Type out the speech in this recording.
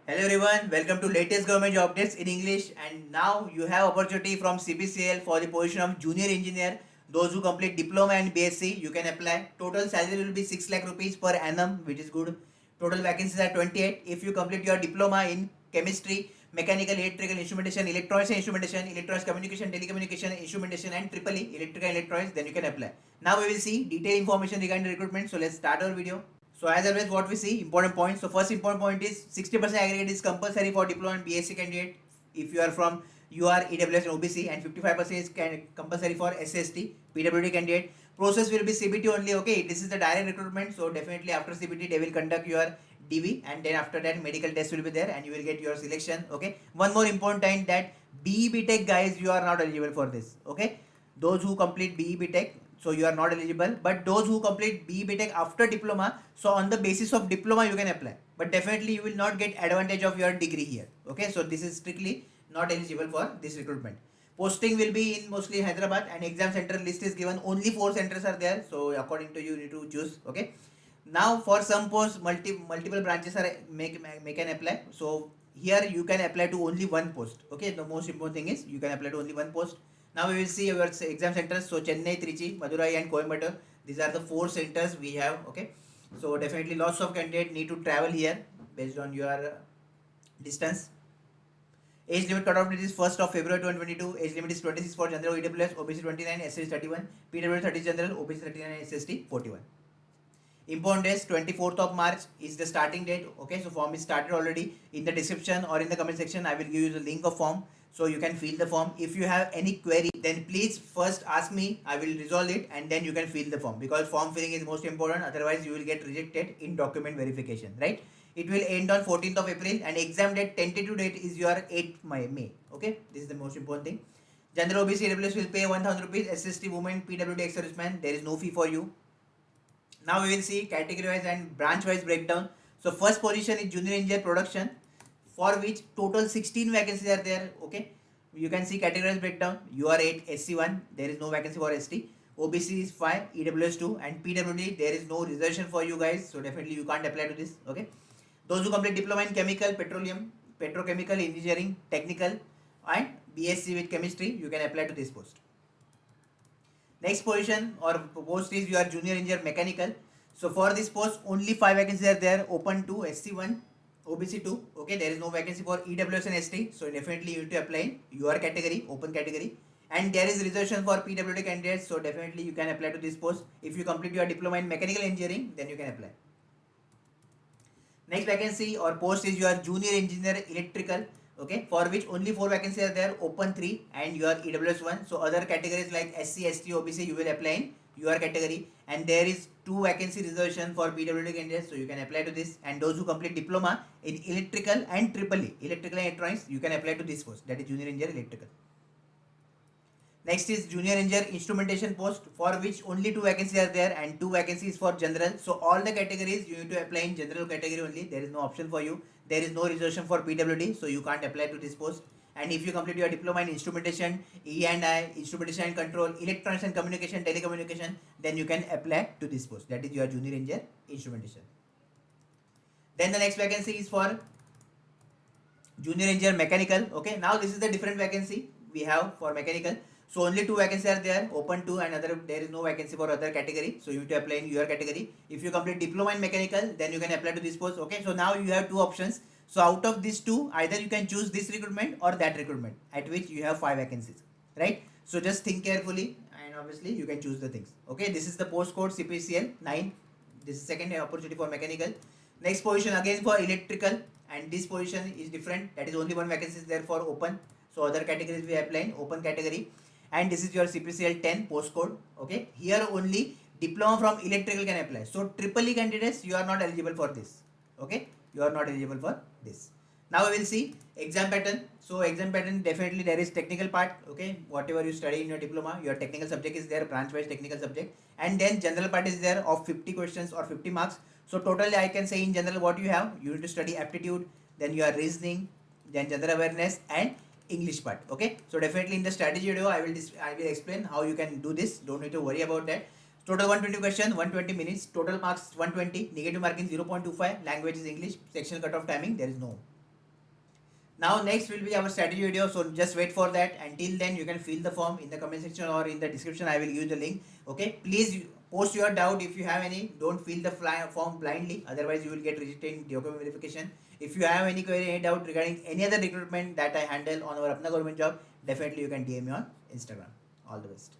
Hello everyone, welcome to latest government job updates in English, and now you have opportunity from CPCL for the position of junior engineer. Those who complete diploma and BSc, you can apply. Total salary will be 6 lakh rupees per annum, which is good. Total vacancies are 28. If you complete your diploma in chemistry, mechanical, electrical, instrumentation, electronics and instrumentation, electronics, communication, telecommunication, instrumentation, and triple E, electrical and electronics, then you can apply. Now we will see detailed information regarding the recruitment. So let's start our video. So as always, what we see, important points. So first important point is 60% aggregate is compulsory for diploma and BSc candidate. If you are from UR, EWS and OBC, and 55% is compulsory for SST, PWD candidate. Process will be CBT only. Okay, this is the direct recruitment. So definitely after CBT, they will conduct your DV, and then after that medical test will be there, and you will get your selection. Okay. One more important point that BE Tech guys, you are not eligible for this. Okay. Those who complete BE Tech, so you are not eligible, but those who complete BE Tech after diploma, so on the basis of diploma you can apply, but definitely you will not get advantage of your degree here. Okay, so this is strictly not eligible for this recruitment. Posting will be in mostly Hyderabad, and exam center list is given, only 4 centers are there, so according to you need to choose. Okay, now for some posts multiple branches are may can apply, so here you can apply to only one post. Okay, the most important thing is you can apply to only one post. Now we will see your exam centers. So Chennai, Trichy, Madurai and Coimbatore. These are the 4 centers we have. Okay. So definitely lots of candidates need to travel here based on your distance. Age limit cutoff date is 1st of February 2022. Age limit is 26 for general EWS, OBC 29, SC 31, PW 30 general, OBC 39 and SST 41. Important days, 24th of March is the starting date. Okay, so form is started already. In the description or in the comment section, I will give you the link of form, so you can fill the form. If you have any query, then please first ask me. I will resolve it, and then you can fill the form, because form filling is most important. Otherwise, you will get rejected in document verification. Right? It will end on 14th of April, and exam date tentative date is your 8th May. Okay, this is the most important thing. General OBC AWS will pay 1000 rupees. SST women, PWD ex-serviceman, there is no fee for you. Now we will see category wise and branch wise breakdown. So first position is junior engineer production, for which total 16 vacancies are there. Okay, you can see category wise breakdown. You are 8, SC1, there is no vacancy for ST. OBC is 5, EWS 2, and PWD there is no reservation for you guys, so definitely you can't apply to this. Okay, those who complete diploma in chemical, petroleum, petrochemical engineering, technical, and BSc with chemistry, you can apply to this post. Next position or post is your junior engineer mechanical. So for this post, only 5 vacancies are there, open to SC1, OBC 2. Okay, there is no vacancy for EWS and ST. So definitely you need to apply in your category, open category. And there is reservation for PWD candidates. So definitely you can apply to this post. If you complete your diploma in mechanical engineering, then you can apply. Next vacancy or post is your junior engineer electrical. Okay, for which only 4 vacancies are there, open 3 and your EWS 1. So other categories like SC, ST, OBC you will apply in your category, and there is 2 vacancy reservation for PWD candidates, so you can apply to this. And those who complete diploma in electrical and triple E, electrical and electronics, you can apply to this post, that is junior engineer electrical. Next is junior engineer instrumentation post, for which only 2 vacancies are there and 2 vacancies for general. So all the categories you need to apply in general category only. There is no option for you. There is no reservation for PWD, so you can't apply to this post. And if you complete your diploma in instrumentation, E&I, instrumentation and control, electronics and communication, telecommunication, then you can apply to this post. That is your junior engineer instrumentation. Then the next vacancy is for junior engineer mechanical. Okay, now this is the different vacancy we have for mechanical. So only 2 vacancies are there, open 2, and other there is no vacancy for other category. So you need to apply in your category. If you complete diploma in mechanical, then you can apply to this post. Okay, so now you have 2 options. So out of these 2, either you can choose this recruitment or that recruitment, at which you have 5 vacancies, right? So just think carefully, and obviously you can choose the things. Okay, this is the post code CPCL 9. This is second opportunity for mechanical. Next position again for electrical, and this position is different. That is only 1 vacancy is there for open. So other categories we apply in open category. And this is your CPCL 10 postcode. Okay, here only diploma from electrical can apply. So triple E candidates, you are not eligible for this. Okay, you are not eligible for this. Now we will see exam pattern. So exam pattern, definitely there is technical part. Okay, whatever you study in your diploma, your technical subject is there, branch wise technical subject, and then general part is there of 50 questions or 50 marks. So totally I can say in general what you have, you need to study aptitude, then your reasoning, then general awareness and English part. Okay, so definitely in the strategy video I will explain how you can do this. Don't need to worry about that. Total 120 question, 120 minutes. Total marks 120. Negative marking 0.25. Language is English. Sectional cutoff timing there is no. Now next will be our strategy video, so just wait for that. Until then, you can fill the form in the comment section or in the description. I will give you the link. Okay, please post your doubt if you have any. Don't fill the form blindly, otherwise you will get rejected in document verification. If you have any query, any doubt regarding any other recruitment that I handle on our Apna government job, definitely you can DM me on Instagram. All the best.